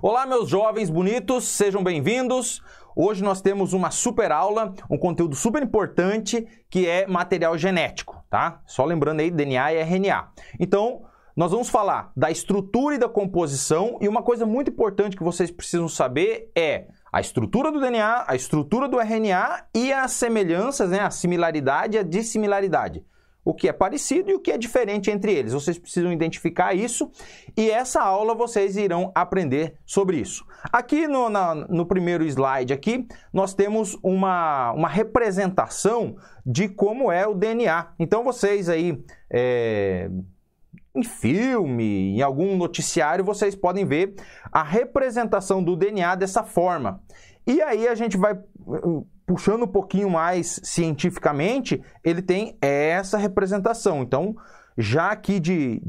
Olá, meus jovens bonitos, sejam bem-vindos. Hoje nós temos uma super aula, um conteúdo super importante, que é material genético, tá? Só lembrando aí, DNA e RNA. Então, nós vamos falar da estrutura e da composição, e uma coisa muito importante que vocês precisam saber é a estrutura do DNA, a estrutura do RNA e as semelhanças, né? A similaridade e a dissimilaridade. O que é parecido e o que é diferente entre eles. Vocês precisam identificar isso e essa aula vocês irão aprender sobre isso. Aqui no primeiro slide aqui, nós temos uma representação de como é o DNA. Então vocês aí, em filme, em algum noticiário, vocês podem ver a representação do DNA dessa forma. E aí a gente vai puxando um pouquinho mais cientificamente, ele tem essa representação. Então, já aqui de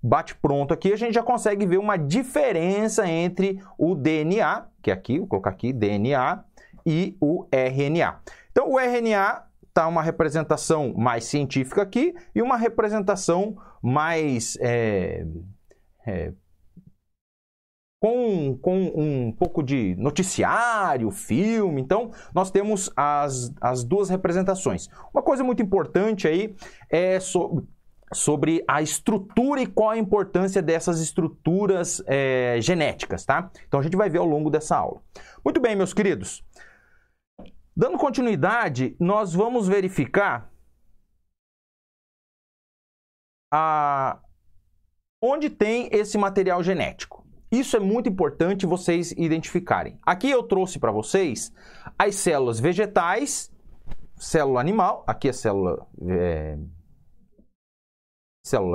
bate-pronto aqui, a gente já consegue ver uma diferença entre o DNA, que é aqui, vou colocar aqui, DNA, e o RNA. Então, o RNA está uma representação mais científica aqui e uma representação mais com um pouco de noticiário, filme. Então, nós temos as duas representações. Uma coisa muito importante aí é sobre a estrutura e qual a importância dessas estruturas genéticas, tá? Então, a gente vai ver ao longo dessa aula. Muito bem, meus queridos. Dando continuidade, nós vamos verificar onde tem esse material genético. Isso é muito importante vocês identificarem. Aqui eu trouxe para vocês as células vegetais, célula animal, aqui é célula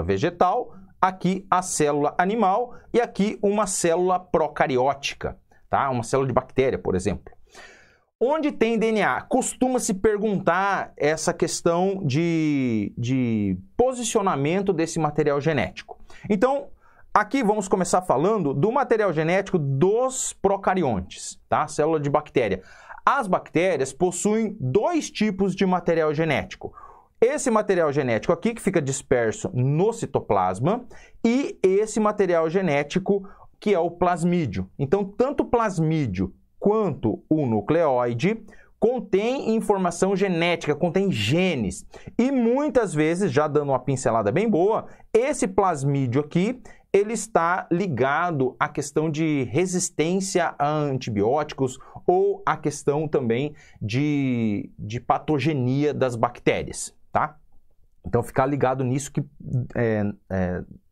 vegetal, aqui a célula animal e aqui uma célula procariótica, tá? Uma célula de bactéria, por exemplo. Onde tem DNA? Costuma-se perguntar essa questão de posicionamento desse material genético. Então, aqui vamos começar falando do material genético dos procariontes, tá? Célula de bactéria. As bactérias possuem dois tipos de material genético. Esse material genético aqui, que fica disperso no citoplasma, e esse material genético que é o plasmídio. Então, tanto o plasmídio quanto o nucleóide contém informação genética, contém genes. E muitas vezes, já dando uma pincelada bem boa, esse plasmídio aqui, ele está ligado à questão de resistência a antibióticos ou à questão também de patogenia das bactérias, tá? Então, ficar ligado nisso que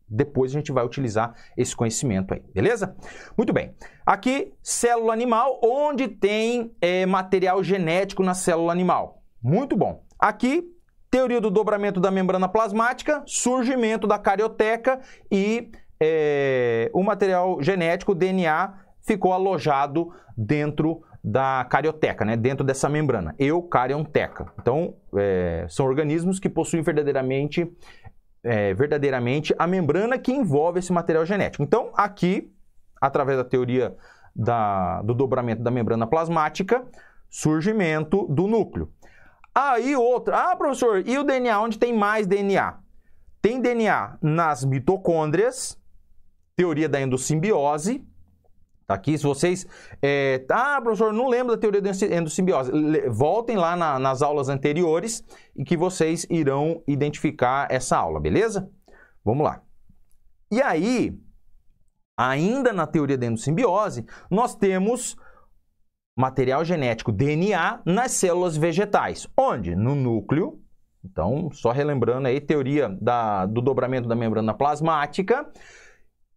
depois a gente vai utilizar esse conhecimento aí, beleza? Muito bem. Aqui, célula animal, onde tem material genético na célula animal. Muito bom. Aqui, teoria do dobramento da membrana plasmática, surgimento da carioteca e o material genético, o DNA, ficou alojado dentro da carioteca, né? Dentro dessa membrana, eucarionteca. Então, são organismos que possuem verdadeiramente a membrana que envolve esse material genético. Então, aqui, através da teoria do dobramento da membrana plasmática, surgimento do núcleo. Aí outra, professor, e o DNA? Onde tem mais DNA? Tem DNA nas mitocôndrias, teoria da endossimbiose. Tá aqui, se vocês... professor, não lembro da teoria da endossimbiose. Voltem lá nas aulas anteriores e que vocês irão identificar essa aula, beleza? Vamos lá. E aí, ainda na teoria da endossimbiose, nós temos material genético, DNA, nas células vegetais. Onde? No núcleo. Então, só relembrando aí, teoria do dobramento da membrana plasmática,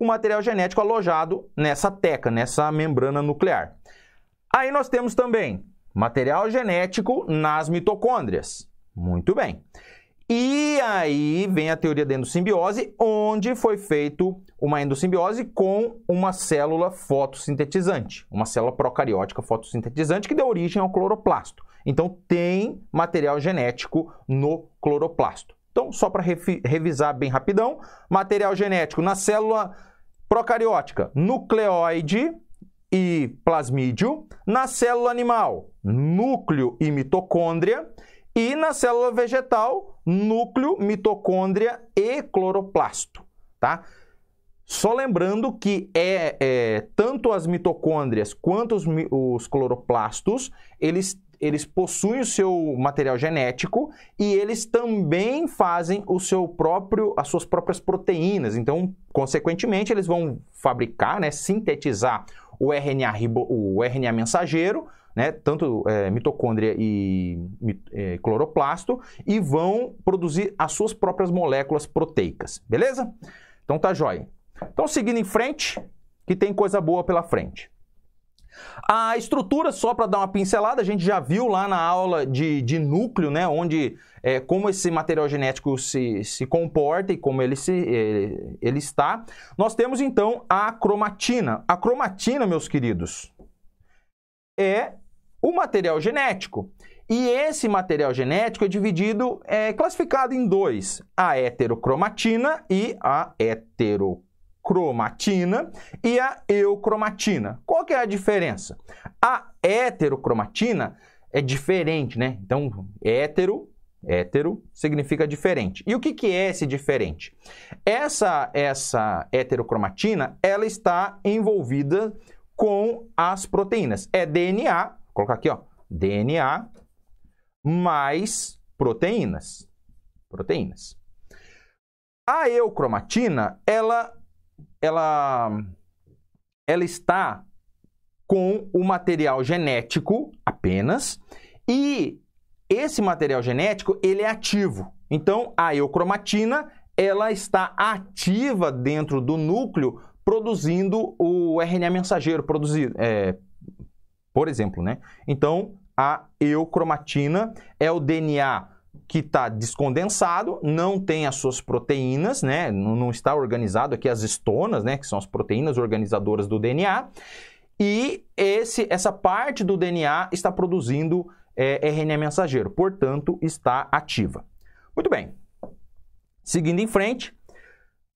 o material genético alojado nessa teca, nessa membrana nuclear. Aí nós temos também material genético nas mitocôndrias. Muito bem. E aí vem a teoria da endossimbiose, onde foi feito uma endossimbiose com uma célula fotossintetizante, uma célula procariótica fotossintetizante que deu origem ao cloroplasto. Então tem material genético no cloroplasto. Então, só para revisar bem rapidão, material genético na célula procariótica, nucleóide e plasmídio, na célula animal, núcleo e mitocôndria, e na célula vegetal, núcleo, mitocôndria e cloroplasto, tá? Só lembrando que tanto as mitocôndrias quanto os cloroplastos, eles possuem o seu material genético e eles também fazem as suas próprias proteínas. Então, consequentemente, eles vão fabricar, né, sintetizar o RNA mensageiro, né, tanto mitocôndria e cloroplasto, e vão produzir as suas próprias moléculas proteicas. Beleza? Então tá jóia. Então, seguindo em frente, que tem coisa boa pela frente. A estrutura, só para dar uma pincelada, a gente já viu lá na aula de núcleo, né, onde como esse material genético se comporta e como ele está. Nós temos, então, a cromatina. A cromatina, meus queridos, é o material genético. E esse material genético é classificado em dois: a heterocromatina e a heterocromatina e a eucromatina. Qual que é a diferença? A heterocromatina é diferente, né? Então, hétero significa diferente. E o que é esse diferente? Essa heterocromatina, ela está envolvida com as proteínas. É DNA, vou colocar aqui, ó, DNA mais proteínas. A eucromatina, ela está com o material genético apenas, e esse material genético, ele é ativo. Então, a eucromatina, ela está ativa dentro do núcleo, produzindo o RNA mensageiro, por exemplo, né? Então, a eucromatina é o DNA que está descondensado, não tem as suas proteínas, né? Não está organizado aqui as histonas, né? Que são as proteínas organizadoras do DNA. E essa parte do DNA está produzindo RNA mensageiro, portanto, está ativa. Muito bem. Seguindo em frente,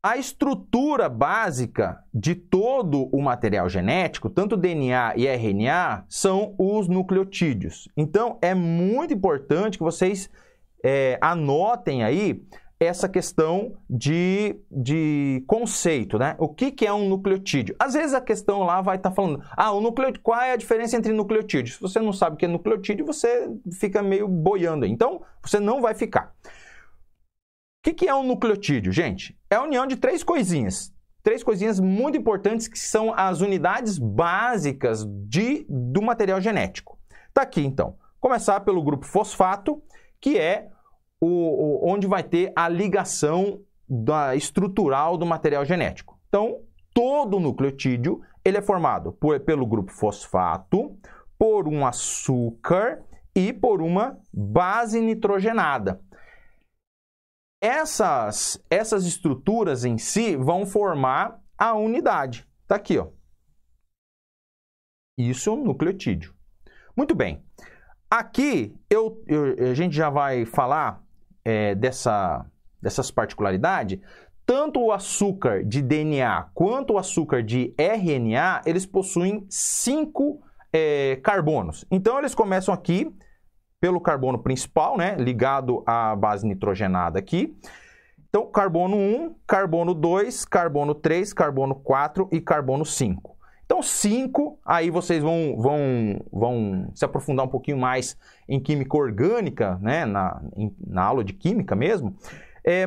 a estrutura básica de todo o material genético, tanto DNA e RNA, são os nucleotídeos. Então, é muito importante que vocês anotem aí essa questão de conceito, né? O que é um nucleotídeo? Às vezes a questão lá vai estar falando, qual é a diferença entre nucleotídeos? Se você não sabe o que é nucleotídeo, você fica meio boiando aí. Então, você não vai ficar. O que é um nucleotídeo, gente? É a união de três coisinhas muito importantes, que são as unidades básicas do material genético. Tá aqui, então. Começar pelo grupo fosfato, que é onde vai ter a ligação estrutural do material genético. Então, todo nucleotídeo ele é formado pelo grupo fosfato, por um açúcar e por uma base nitrogenada. Essas estruturas em si vão formar a unidade. Tá aqui, ó. Isso é um nucleotídeo. Muito bem. Aqui a gente já vai falar dessas particularidades. Tanto o açúcar de DNA quanto o açúcar de RNA, eles possuem 5 carbonos. Então, eles começam aqui pelo carbono principal, né, ligado à base nitrogenada aqui. Então, carbono 1, carbono 2, carbono 3, carbono 4 e carbono 5. Então, 5, aí vocês vão se aprofundar um pouquinho mais em química orgânica, né, na aula de química mesmo.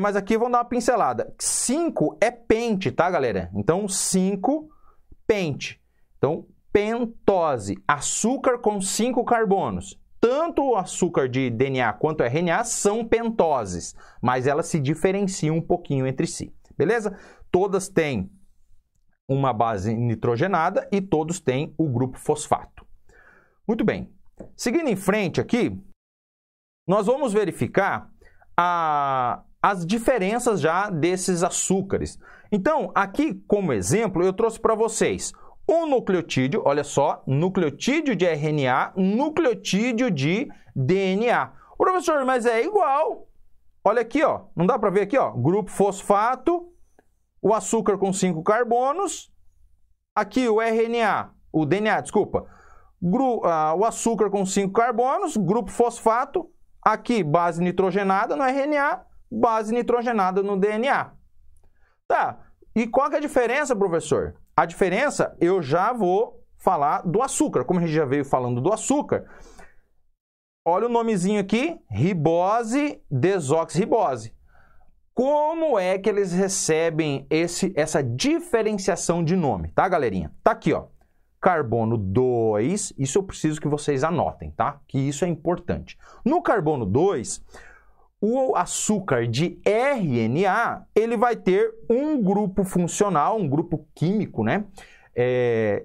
Mas aqui vamos dar uma pincelada. 5 é pente, tá, galera? Então, 5, pente. Então, pentose, açúcar com 5 carbonos. Tanto o açúcar de DNA quanto o RNA são pentoses, mas elas se diferenciam um pouquinho entre si, beleza? Todas têm uma base nitrogenada e todos têm o grupo fosfato. Muito bem. Seguindo em frente aqui, nós vamos verificar as diferenças já desses açúcares. Então, aqui como exemplo, eu trouxe para vocês um nucleotídeo, olha só, nucleotídeo de RNA, nucleotídeo de DNA. Professor, mas é igual. Olha aqui, ó, não dá para ver aqui, ó, grupo fosfato, o açúcar com 5 carbonos, aqui o RNA, o DNA, desculpa, o açúcar com 5 carbonos, grupo fosfato, aqui base nitrogenada no RNA, base nitrogenada no DNA. Tá, E qual que é a diferença, professor? A diferença, eu já vou falar do açúcar. Como a gente já veio falando do açúcar, olha o nomezinho aqui, ribose, desoxirribose. Como é que eles recebem essa diferenciação de nome, tá, galerinha? Tá aqui, ó, carbono 2, isso eu preciso que vocês anotem, tá? Que isso é importante. No carbono 2, o açúcar de RNA, ele vai ter um grupo funcional, um grupo químico, né?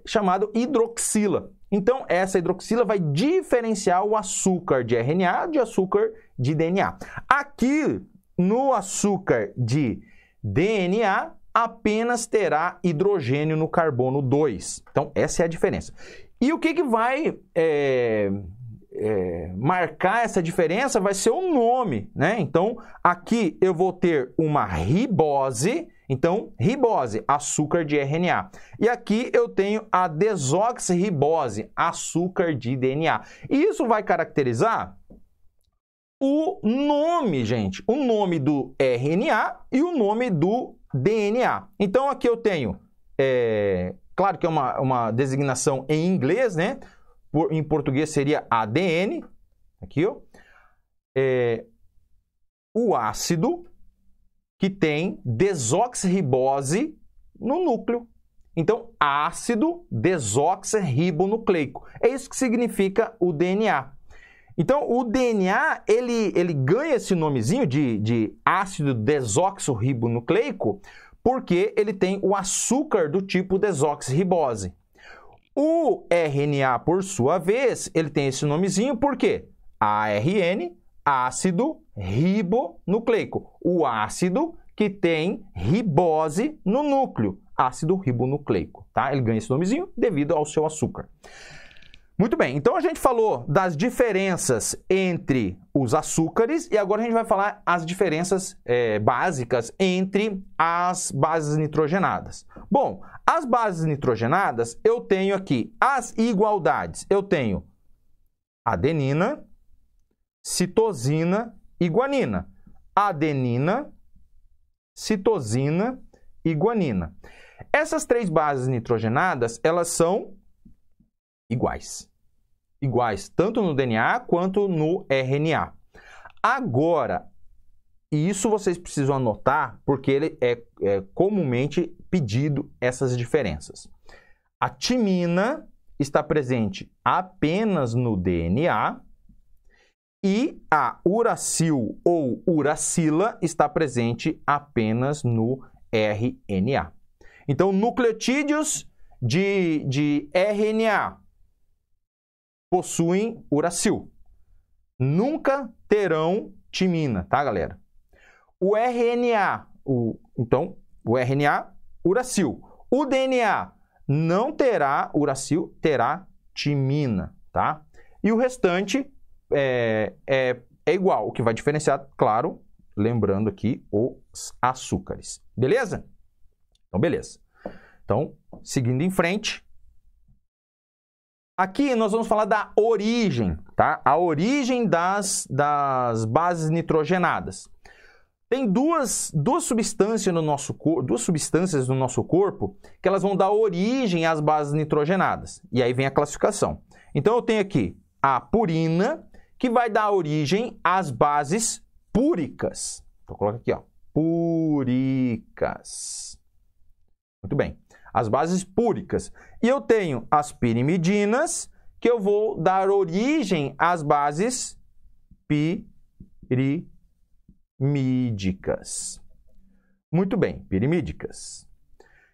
Chamado hidroxila. Então, essa hidroxila vai diferenciar o açúcar de RNA de açúcar de DNA. Aqui, no açúcar de DNA, apenas terá hidrogênio no carbono 2. Então, essa é a diferença. E o que vai marcar essa diferença vai ser o nome, né? Então, aqui eu vou ter uma ribose. Então, ribose, açúcar de RNA. E aqui eu tenho a desoxirribose, açúcar de DNA. E isso vai caracterizar o nome, gente. O nome do RNA e o nome do DNA. Então, aqui eu tenho, claro que é uma designação em inglês, né? Em português seria ADN. Aqui, ó. O ácido que tem desoxirribose no núcleo. Então, ácido desoxirribonucleico. É isso que significa o DNA. Então, o DNA, ele ganha esse nomezinho de ácido desoxirribonucleico porque ele tem o açúcar do tipo desoxirribose. O RNA, por sua vez, ele tem esse nomezinho por quê? ARN, ácido ribonucleico. O ácido que tem ribose no núcleo, ácido ribonucleico, tá? Ele ganha esse nomezinho devido ao seu açúcar. Muito bem, então a gente falou das diferenças entre os açúcares e agora a gente vai falar as diferenças básicas entre as bases nitrogenadas. Bom, as bases nitrogenadas, eu tenho aqui as igualdades. Eu tenho adenina, citosina e guanina. Adenina, citosina e guanina. Essas três bases nitrogenadas, elas são iguais. Iguais tanto no DNA quanto no RNA. Agora, isso vocês precisam anotar porque ele é comumente pedido essas diferenças. A timina está presente apenas no DNA e a uracil ou uracila está presente apenas no RNA. Então, nucleotídeos de RNA possuem uracil. Nunca terão timina, tá, galera? O RNA, então, o RNA, uracil. O DNA não terá uracil, terá timina, tá? E o restante é igual. O que vai diferenciar, claro, lembrando aqui, os açúcares. Beleza? Então, beleza. Então, seguindo em frente. Aqui nós vamos falar da origem, tá? A origem das bases nitrogenadas. Tem duas substâncias no nosso corpo que elas vão dar origem às bases nitrogenadas. E aí vem a classificação. Então eu tenho aqui a purina, que vai dar origem às bases púricas. Então coloca aqui, ó, púricas. Muito bem. As bases púricas. E eu tenho as pirimidinas, que eu vou dar origem às bases pirimídicas. Muito bem, pirimídicas.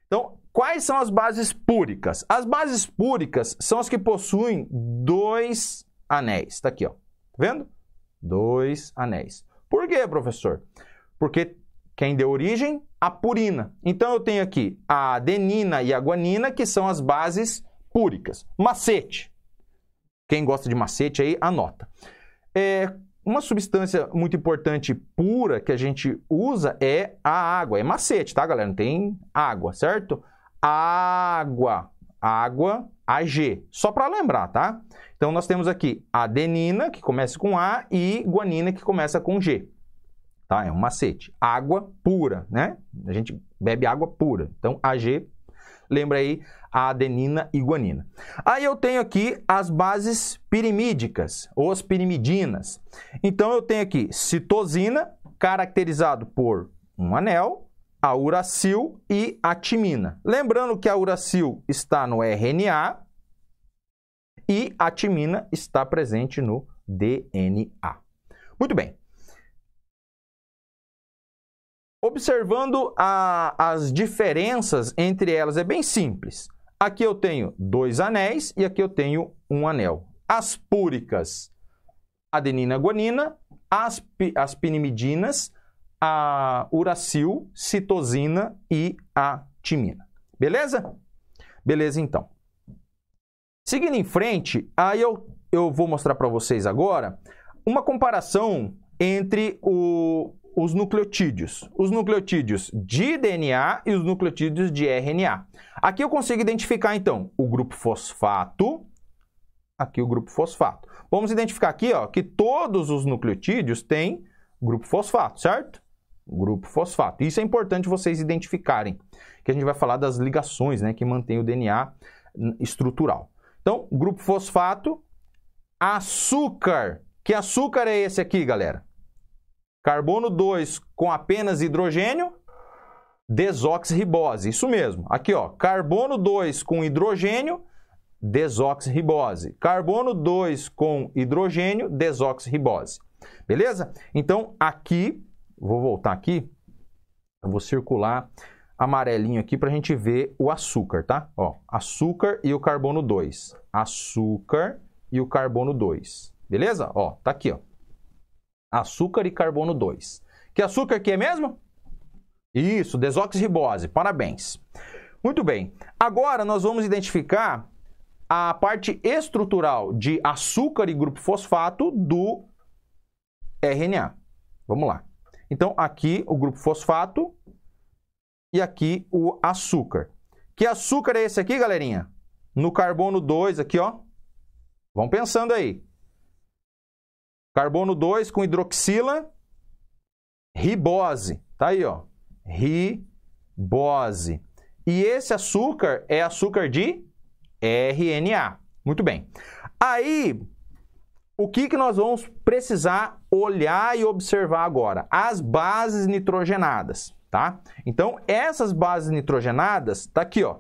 Então, quais são as bases púricas? As bases púricas são as que possuem 2 anéis. Está aqui, ó. Tá vendo? 2 anéis. Por quê, professor? Porque quem deu origem? A purina. Então, eu tenho aqui a adenina e a guanina, que são as bases púricas. Macete. Quem gosta de macete aí, anota. Uma substância muito importante pura que a gente usa é a água. É macete, tá, galera? Não tem água, certo? Água. Água, AG. Só para lembrar, tá? Então, nós temos aqui adenina, que começa com A, e guanina, que começa com G. tá? É um macete. Água pura, né? A gente bebe água pura. Então, AG, lembra aí a adenina e guanina. Aí eu tenho aqui as bases pirimídicas, ou as pirimidinas. Então, eu tenho aqui citosina, caracterizado por um anel, a uracil e a timina. Lembrando que a uracil está no RNA e a timina está presente no DNA. Muito bem. Observando as diferenças entre elas, é bem simples. Aqui eu tenho 2 anéis e aqui eu tenho um anel. As púricas, adenina, guanina, as pinimidinas, a uracil, citosina e a timina. Beleza? Beleza, então. Seguindo em frente, aí eu vou mostrar para vocês agora uma comparação entre os nucleotídeos. Os nucleotídeos de DNA e os nucleotídeos de RNA. Aqui eu consigo identificar, então, o grupo fosfato. Aqui o grupo fosfato. Vamos identificar aqui, ó, que todos os nucleotídeos têm grupo fosfato, certo? Grupo fosfato. Isso é importante vocês identificarem, que a gente vai falar das ligações, né, que mantém o DNA estrutural. Então, grupo fosfato, açúcar. Que açúcar é esse aqui, galera? Carbono 2 com apenas hidrogênio, desoxirribose. Isso mesmo. Aqui, ó, carbono 2 com hidrogênio, desoxirribose. Carbono 2 com hidrogênio, desoxirribose. Beleza? Então, aqui, vou voltar aqui, eu vou circular amarelinho aqui para a gente ver o açúcar, tá? Ó, açúcar e o carbono 2. Açúcar e o carbono 2. Beleza? Ó, tá aqui, ó. Açúcar e carbono 2. Que açúcar que é mesmo? Isso, desoxirribose. Parabéns. Muito bem. Agora nós vamos identificar a parte estrutural de açúcar e grupo fosfato do RNA. Vamos lá. Então, aqui o grupo fosfato e aqui o açúcar. Que açúcar é esse aqui, galerinha? No carbono 2 aqui, ó. Vão pensando aí. Carbono 2 com hidroxila, ribose. Tá aí, ó. Ribose. E esse açúcar é açúcar de RNA. Muito bem. Aí, o que nós vamos precisar olhar e observar agora? As bases nitrogenadas, tá? Então, essas bases nitrogenadas, tá aqui, ó.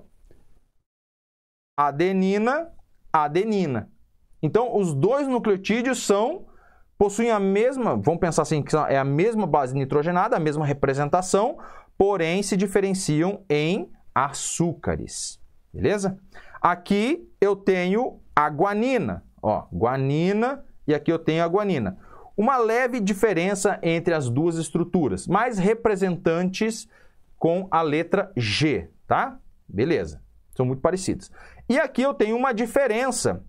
Adenina, adenina. Então, os dois nucleotídeos possuem a mesma, vamos pensar assim, que é a mesma base nitrogenada, a mesma representação, porém se diferenciam em açúcares. Beleza? Aqui eu tenho a guanina, ó, guanina, e aqui eu tenho a guanina. Uma leve diferença entre as duas estruturas, mas representantes com a letra G, tá? Beleza, são muito parecidos. E aqui eu tenho uma diferença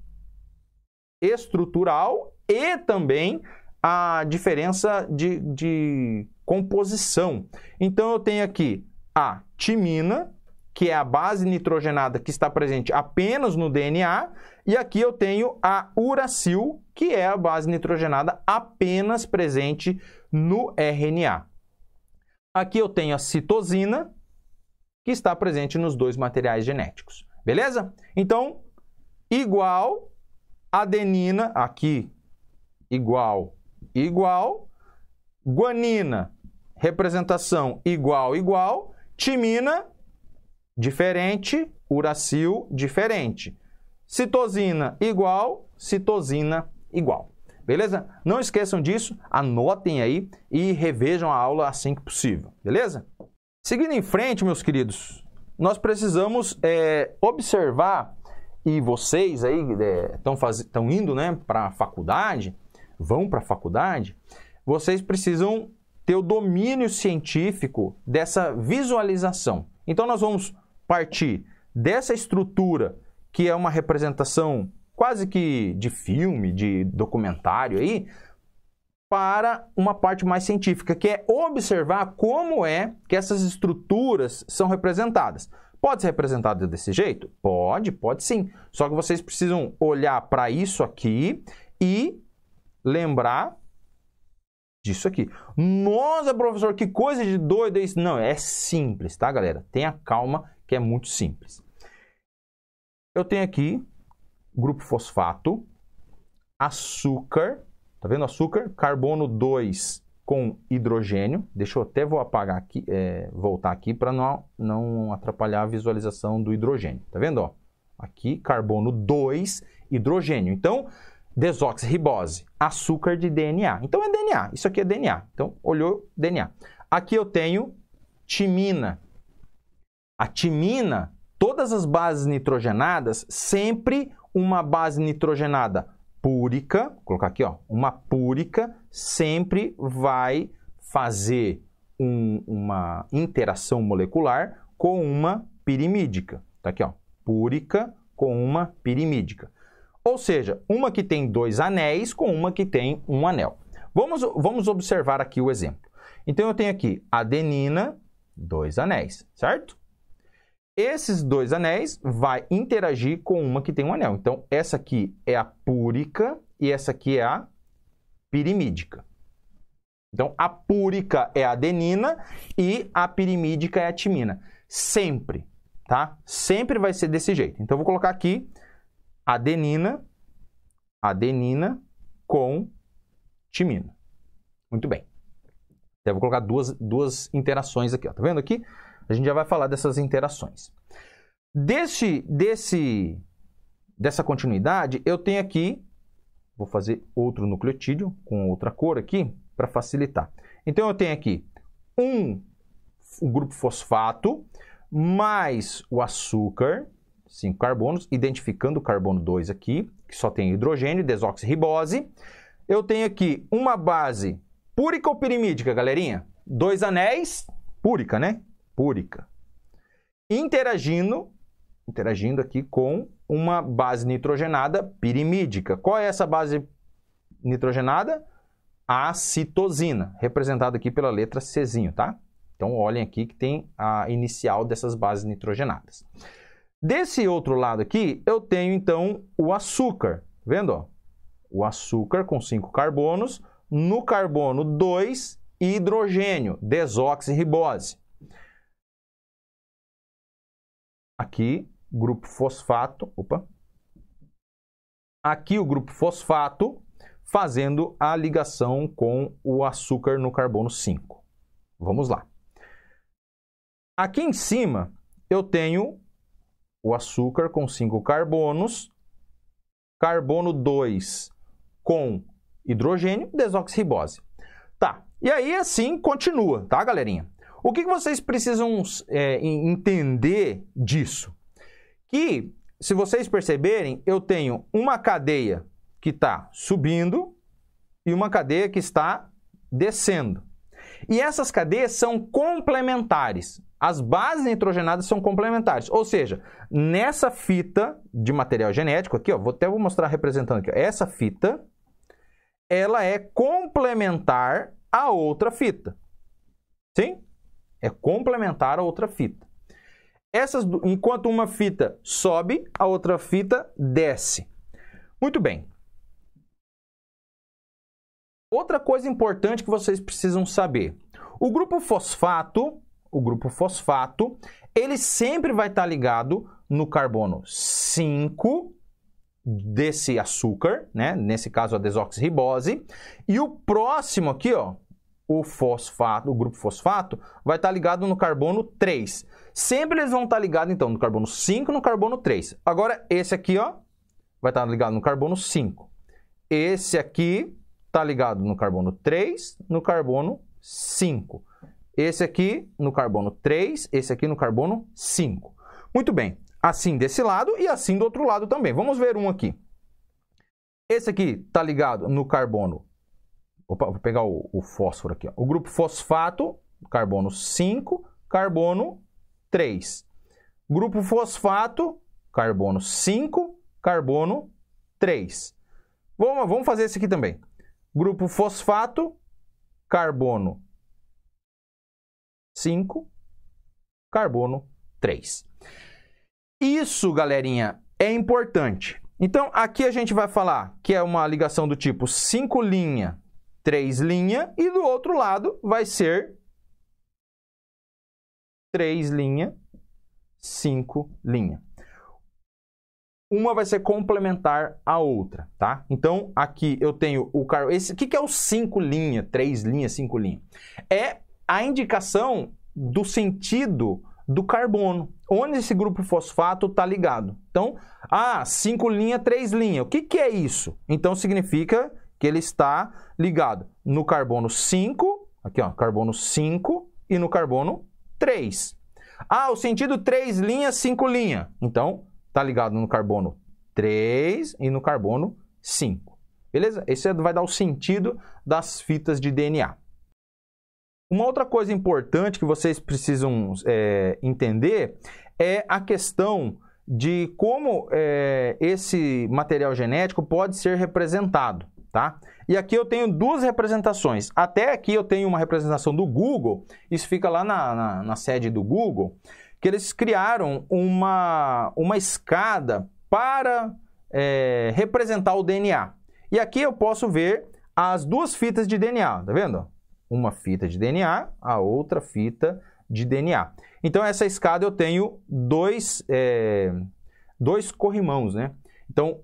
estrutural e também a diferença de composição. Então, eu tenho aqui a timina, que é a base nitrogenada que está presente apenas no DNA, e aqui eu tenho a uracil, que é a base nitrogenada apenas presente no RNA. Aqui eu tenho a citosina, que está presente nos dois materiais genéticos. Beleza? Então, igual adenina, aqui, igual, guanina, representação igual, timina, diferente, uracil, diferente. Citosina, citosina, igual. Beleza? Não esqueçam disso, anotem aí e revejam a aula assim que possível. Beleza? Seguindo em frente, meus queridos, nós precisamos observar, e vocês aí estão indo, né, para a faculdade, vão para a faculdade, vocês precisam ter o domínio científico dessa visualização. Então, nós vamos partir dessa estrutura, que é uma representação quase que de filme, de documentário aí, para uma parte mais científica, que é observar como é que essas estruturas são representadas. Pode ser representada desse jeito? Pode sim. Só que vocês precisam olhar para isso aqui e lembrar disso aqui. Nossa, professor, que coisa de doido é isso. Não, é simples, tá, galera? Tenha calma, que é muito simples. Eu tenho aqui grupo fosfato, açúcar, tá vendo açúcar? Carbono 2 com hidrogênio. Deixa eu até apagar aqui, voltar aqui para não atrapalhar a visualização do hidrogênio. Tá vendo, ó? Aqui, carbono 2, hidrogênio. Então, desoxirribose, açúcar de DNA. Então, é DNA. Isso aqui é DNA. Então, olhou DNA. Aqui eu tenho timina. A timina, todas as bases nitrogenadas, sempre uma base nitrogenada púrica, vou colocar aqui, ó, uma púrica sempre vai fazer uma interação molecular com uma pirimídica. Tá aqui, ó, púrica com uma pirimídica. Ou seja, uma que tem 2 anéis com uma que tem um anel. Vamos observar aqui o exemplo. Então, eu tenho aqui adenina, 2 anéis, certo? Esses 2 anéis vai interagir com uma que tem um anel. Então, essa aqui é a púrica e essa aqui é a pirimídica. Então, a púrica é a adenina e a pirimídica é a timina. Sempre, tá? Sempre vai ser desse jeito. Então, eu vou colocar aqui adenina com timina. Muito bem. Então, eu vou colocar duas interações aqui, ó. Tá vendo aqui? A gente já vai falar dessas interações. Dessa continuidade, eu tenho aqui, vou fazer outro nucleotídeo com outra cor aqui, para facilitar. Então, eu tenho aqui um grupo fosfato, mais o açúcar, 5 carbonos, identificando o carbono 2 aqui, que só tem hidrogênio, desoxirribose. Eu tenho aqui uma base púrica ou pirimídica, galerinha? 2 anéis, púrica, né? Púrica. Interagindo aqui com uma base nitrogenada pirimídica. Qual é essa base nitrogenada? A citosina, representada aqui pela letra Czinho, tá? Então, olhem aqui que tem a inicial dessas bases nitrogenadas. Desse outro lado aqui, eu tenho, então, o açúcar. Vendo, ó? O açúcar com 5 carbonos, no carbono 2, hidrogênio, desoxirribose. Aqui, grupo fosfato, aqui o grupo fosfato fazendo a ligação com o açúcar no carbono 5. Vamos lá. Aqui em cima, eu tenho o açúcar com 5 carbonos, carbono 2 com hidrogênio, desoxirribose. Tá, e aí assim continua, tá, galerinha? O que vocês precisam entender disso? Que, se vocês perceberem, eu tenho uma cadeia que está subindo e uma cadeia que está descendo. E essas cadeias são complementares. As bases nitrogenadas são complementares. Ou seja, nessa fita de material genético, aqui, ó, vou mostrar representando aqui, ó, essa fita, ela é complementar à outra fita. Sim? É complementar a outra fita. Enquanto uma fita sobe, a outra fita desce. Muito bem. Outra coisa importante que vocês precisam saber. O grupo fosfato, ele sempre vai estar ligado no carbono 5 desse açúcar, né? Nesse caso a desoxirribose. E o próximo aqui, ó, o grupo fosfato, vai estar ligado no carbono 3. Sempre eles vão estar ligados, então, no carbono 5 e no carbono 3. Agora, esse aqui, ó, vai estar ligado no carbono 5. Esse aqui está ligado no carbono 3, no carbono 5. Esse aqui no carbono 3, esse aqui no carbono 5. Muito bem. Assim desse lado e assim do outro lado também. Vamos ver um aqui. Esse aqui está ligado no carbono... Opa, vou pegar o fósforo aqui, ó. O grupo fosfato, carbono 5, carbono 3. Grupo fosfato, carbono 5, carbono 3. Vamos fazer esse aqui também. Grupo fosfato, carbono 5, carbono 3. Isso, galerinha, é importante. Então, aqui a gente vai falar que é uma ligação do tipo 5' 3 linha e do outro lado vai ser 3 linha, 5 linha. Uma vai ser complementar à outra, tá? Então, aqui eu tenho o carbono. O que é o 5 linha, 3 linha, 5 linha? É a indicação do sentido do carbono, onde esse grupo fosfato está ligado. Então, 5 linha, 3 linha. O que é isso? Então, significa que ele está ligado no carbono 5, aqui ó, carbono 5 e no carbono 3. O sentido 3 linha, 5 linha. Então, está ligado no carbono 3 e no carbono 5. Beleza? Esse vai dar o sentido das fitas de DNA. Uma outra coisa importante que vocês precisam entender é a questão de como esse material genético pode ser representado, tá? E aqui eu tenho duas representações. Até aqui eu tenho uma representação do Google, isso fica lá na sede do Google, que eles criaram uma escada para representar o DNA. E aqui eu posso ver as duas fitas de DNA, tá vendo? Uma fita de DNA, a outra fita de DNA. Então, essa escada eu tenho dois corrimãos, né? Então,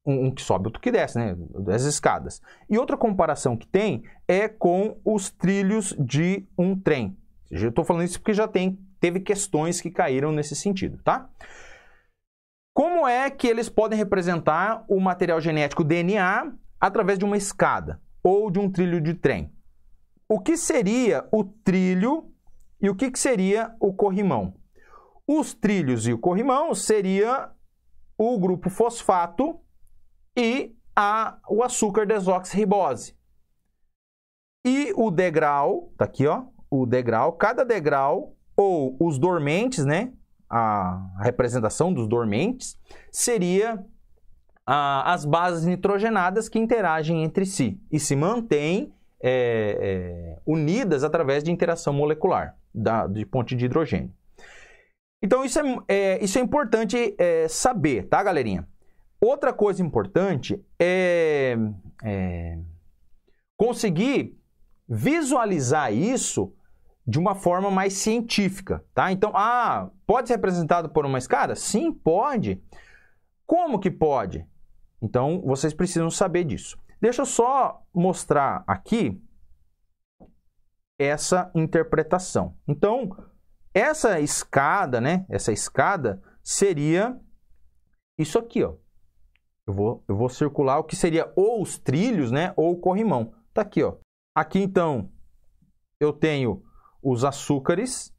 um que sobe, outro que desce, né? Das escadas. E outra comparação que tem é com os trilhos de um trem. Eu estou falando isso porque já teve questões que caíram nesse sentido, tá? Como é que eles podem representar o material genético DNA através de uma escada ou de um trilho de trem? O que seria o trilho e o que seria o corrimão? Os trilhos e o corrimão seria o grupo fosfato e o açúcar desoxirribose. E o degrau, tá aqui, ó, o degrau, cada degrau ou os dormentes, né? A representação dos dormentes seria as bases nitrogenadas que interagem entre si e se mantêm unidas através de interação molecular de ponte de hidrogênio. Então, isso é importante saber, tá, galerinha? Outra coisa importante é conseguir visualizar isso de uma forma mais científica, tá? Então, pode ser representado por uma escada? Sim, pode. Como que pode? Então, vocês precisam saber disso. Deixa eu só mostrar aqui essa interpretação. Então, essa escada, né? Essa escada seria isso aqui, ó. Eu vou circular o que seria ou os trilhos, né? Ou o corrimão. Tá aqui, ó. Aqui, então, eu tenho os açúcares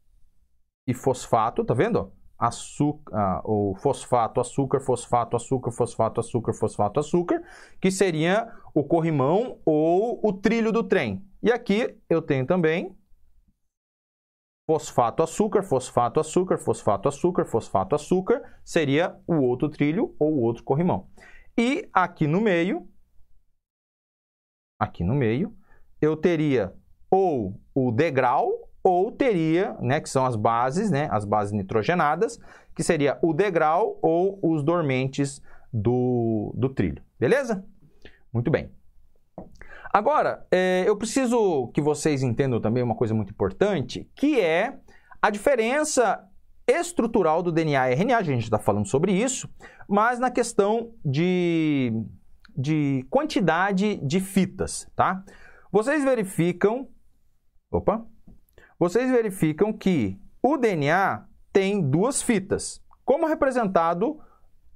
e fosfato, tá vendo? O fosfato, açúcar, fosfato, açúcar, fosfato, açúcar, fosfato, açúcar, que seria o corrimão ou o trilho do trem. E aqui eu tenho também fosfato, açúcar, fosfato, açúcar, fosfato, açúcar, fosfato, açúcar, seria o outro trilho ou o outro corrimão. E aqui no meio, eu teria ou o degrau, ou teria, né, que são as bases, né, as bases nitrogenadas, que seria o degrau ou os dormentes do trilho. Beleza? Muito bem. Agora, eu preciso que vocês entendam também uma coisa muito importante, que é a diferença estrutural do DNA e RNA. A gente está falando sobre isso, mas na questão de quantidade de fitas, tá? Vocês verificam que o DNA tem duas fitas, como representado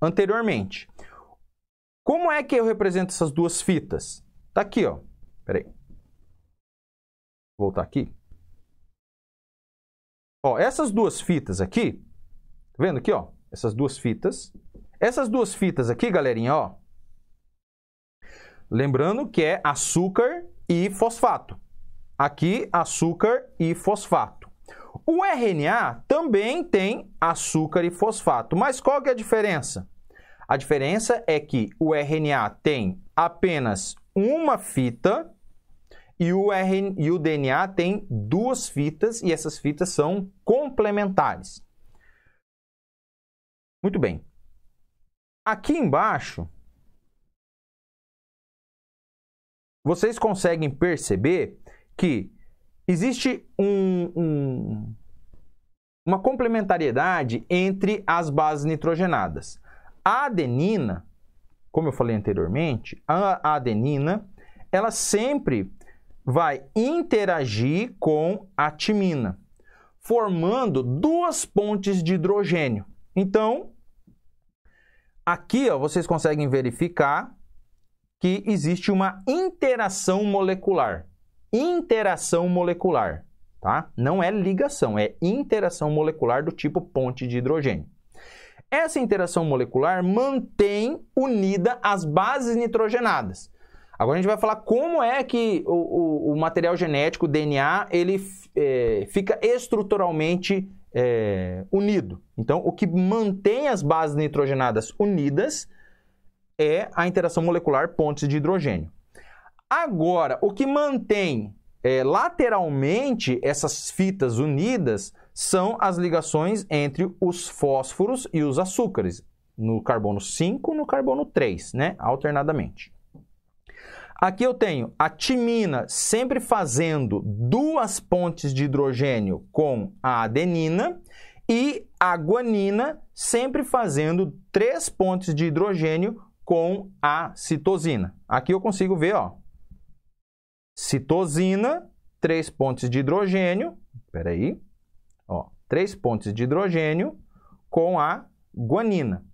anteriormente. Como é que eu represento essas duas fitas? Tá aqui, ó. Peraí. Vou voltar aqui. Ó, essas duas fitas aqui, tá vendo aqui, ó? Essas duas fitas. Essas duas fitas aqui, galerinha, ó. Lembrando que é açúcar e fosfato. Aqui, açúcar e fosfato. O RNA também tem açúcar e fosfato. Mas qual que é a diferença? A diferença é que o RNA tem apenas uma fita e o DNA tem duas fitas e essas fitas são complementares. Muito bem. Aqui embaixo, vocês conseguem perceber que existe uma complementariedade entre as bases nitrogenadas. A adenina, como eu falei anteriormente, a adenina, ela sempre vai interagir com a timina, formando duas pontes de hidrogênio. Então, aqui ó, vocês conseguem verificar que existe uma interação molecular. Interação molecular, tá? Não é ligação, é interação molecular do tipo ponte de hidrogênio. Essa interação molecular mantém unida as bases nitrogenadas. Agora a gente vai falar como é que o material genético, o DNA, ele fica estruturalmente unido. Então, o que mantém as bases nitrogenadas unidas é a interação molecular pontes de hidrogênio. Agora, o que mantém lateralmente essas fitas unidas são as ligações entre os fósforos e os açúcares, no carbono 5 e no carbono 3, né? Alternadamente. Aqui eu tenho a timina sempre fazendo duas pontes de hidrogênio com a adenina e a guanina sempre fazendo 3 pontes de hidrogênio com a citosina. Aqui eu consigo ver, ó, citosina, 3 pontes de hidrogênio, espera aí, ó, 3 pontes de hidrogênio com a guanina.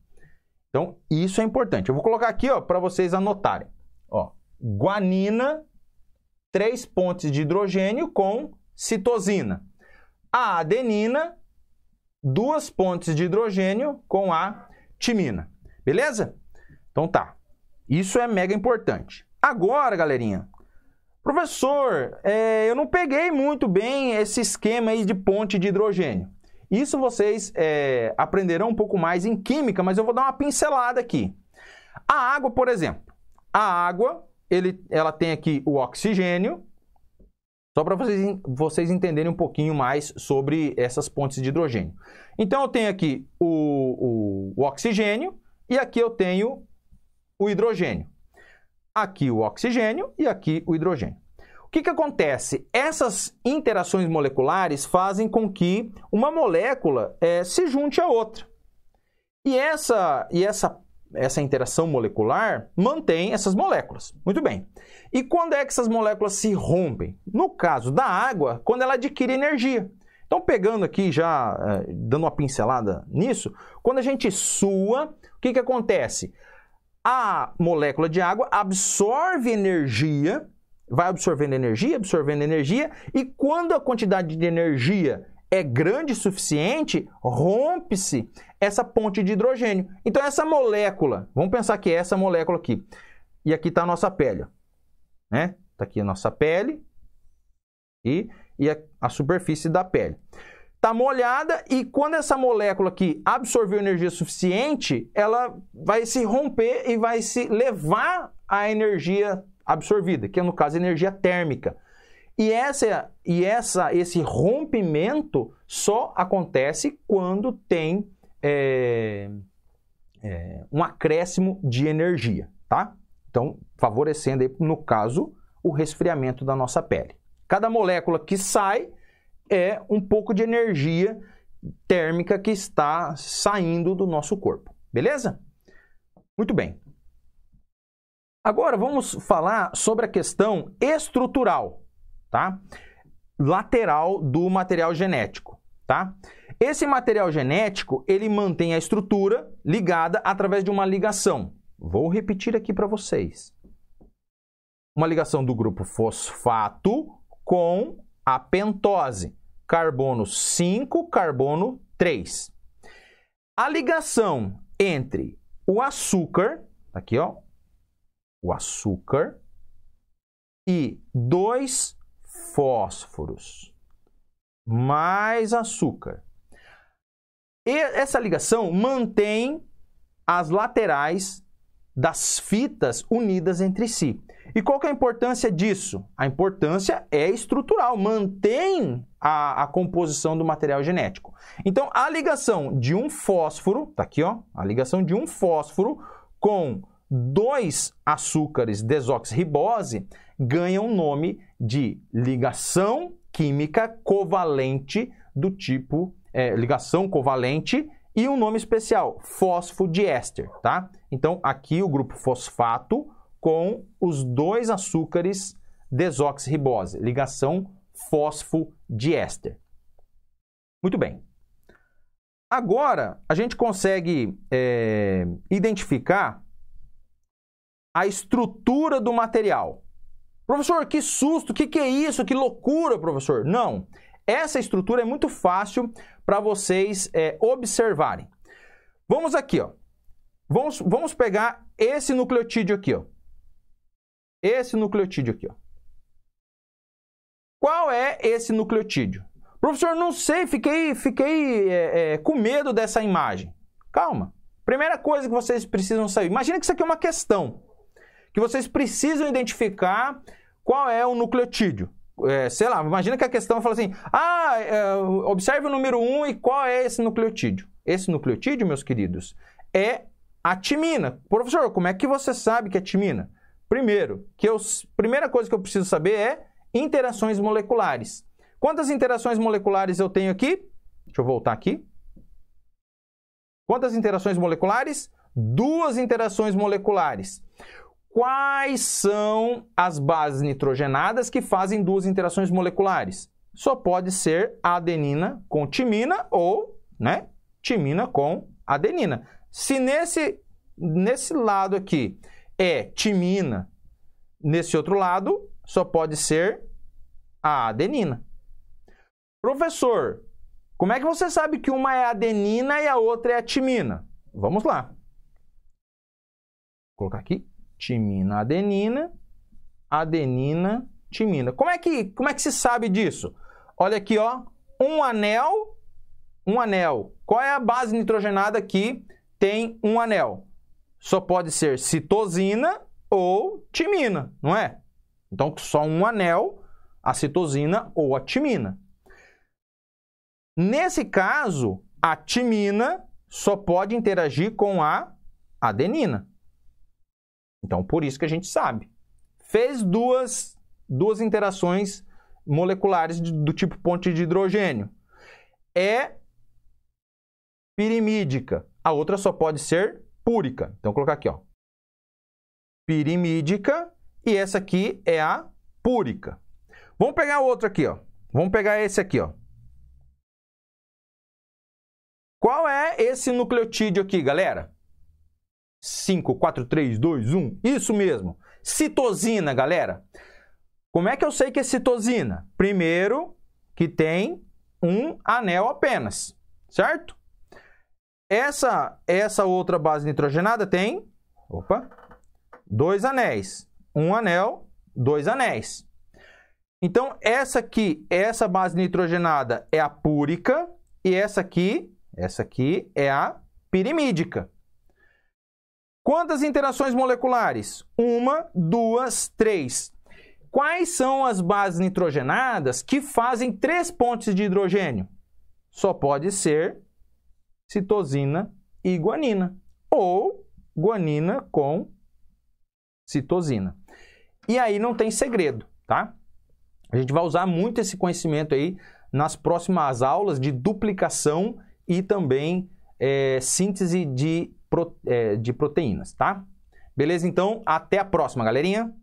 Então, isso é importante. Eu vou colocar aqui, ó, para vocês anotarem. Ó, guanina, 3 pontes de hidrogênio com citosina. A adenina, 2 pontes de hidrogênio com a timina. Beleza? Então tá. Isso é mega importante. Agora, galerinha, professor, eu não peguei muito bem esse esquema aí de ponte de hidrogênio. Isso vocês aprenderão um pouco mais em química, mas eu vou dar uma pincelada aqui. A água, por exemplo. A água, ela tem aqui o oxigênio, só para vocês entenderem um pouquinho mais sobre essas pontes de hidrogênio. Então, eu tenho aqui o oxigênio e aqui eu tenho o hidrogênio. Aqui o oxigênio e aqui o hidrogênio. O que acontece? Essas interações moleculares fazem com que uma molécula se junte a outra. E essa interação molecular mantém essas moléculas. Muito bem. E quando é que essas moléculas se rompem? No caso da água, quando ela adquire energia. Então, pegando aqui já, dando uma pincelada nisso, quando a gente sua, o que acontece? A molécula de água absorve energia, vai absorvendo energia, e quando a quantidade de energia é grande o suficiente, rompe-se essa ponte de hidrogênio. Então, essa molécula, vamos pensar que é essa molécula aqui, e aqui está a nossa pele, né? Está aqui a nossa pele e a superfície da pele. Está molhada e quando essa molécula aqui absorveu energia suficiente, ela vai se romper e vai se levar a energia absorvida, que é no caso energia térmica. E esse rompimento só acontece quando tem um acréscimo de energia, tá? Então, favorecendo aí, no caso, o resfriamento da nossa pele. Cada molécula que sai é um pouco de energia térmica que está saindo do nosso corpo. Beleza? Muito bem. Agora vamos falar sobre a questão estrutural, tá? Lateral do material genético, tá? Esse material genético, ele mantém a estrutura ligada através de uma ligação. Vou repetir aqui para vocês. Uma ligação do grupo fosfato com a pentose. Carbono 5, carbono 3. A ligação entre o açúcar, aqui ó, o açúcar, e 2 fósforos, mais açúcar. E essa ligação mantém as laterais das fitas unidas entre si. E qual que é a importância disso? A importância é estrutural, mantém a composição do material genético. Então, a ligação de um fósforo, tá aqui ó, a ligação de um fósforo com dois açúcares desoxirribose ganham o nome de ligação química covalente do tipo ligação covalente e um nome especial, fosfodiéster, tá? Então, aqui o grupo fosfato com os dois açúcares desoxirribose, ligação fosfodiéster. Muito bem. Agora, a gente consegue identificar a estrutura do material. Professor, que susto, que é isso? Que loucura, professor. Não, essa estrutura é muito fácil para vocês observarem. Vamos aqui, ó. Vamos pegar esse nucleotídeo aqui, ó. Esse nucleotídeo aqui, ó. Qual é esse nucleotídeo? Professor, não sei, fiquei com medo dessa imagem. Calma. Primeira coisa que vocês precisam saber. Imagina que isso aqui é uma questão. Que vocês precisam identificar qual é o nucleotídeo. Sei lá, imagina que a questão fala assim, observe o número 1 e qual é esse nucleotídeo? Esse nucleotídeo, meus queridos, é a timina. Professor, como é que você sabe que é timina? Primeira coisa que eu preciso saber é interações moleculares. Quantas interações moleculares eu tenho aqui? Deixa eu voltar aqui. Quantas interações moleculares? 2 interações moleculares. Quais são as bases nitrogenadas que fazem 2 interações moleculares? Só pode ser adenina com timina ou, timina com adenina. Se nesse lado aqui é timina, nesse outro lado só pode ser a adenina. Professor, como é que você sabe que uma é a adenina e a outra é a timina? Vamos lá. Vou colocar aqui. Timina, adenina, adenina, timina. Como é que se sabe disso? Olha aqui, ó, um anel. Qual é a base nitrogenada que tem um anel? Só pode ser citosina ou timina, não é? Então, só um anel, a citosina ou a timina. Nesse caso, a timina só pode interagir com a adenina. Então, por isso que a gente sabe. Fez duas interações moleculares do tipo ponte de hidrogênio. É pirimídica. A outra só pode ser púrica. Então, vou colocar aqui, ó. Pirimídica e essa aqui é a púrica. Vamos pegar outro aqui, ó. Vamos pegar esse aqui, ó. Qual é esse nucleotídeo aqui, galera? 5, 4, 3, 2, 1. Isso mesmo. Citosina, galera. Como é que eu sei que é citosina? Primeiro, que tem um anel apenas, certo? Essa outra base nitrogenada tem, 2 anéis. Um anel, 2 anéis. Então, essa base nitrogenada é a púrica e essa aqui é a pirimídica. Quantas interações moleculares? 1, 2, 3. Quais são as bases nitrogenadas que fazem 3 pontes de hidrogênio? Só pode ser citosina e guanina. Ou guanina com citosina. E aí não tem segredo, tá? A gente vai usar muito esse conhecimento aí nas próximas aulas de duplicação e também síntese de proteínas, tá? Beleza? Então, até a próxima, galerinha!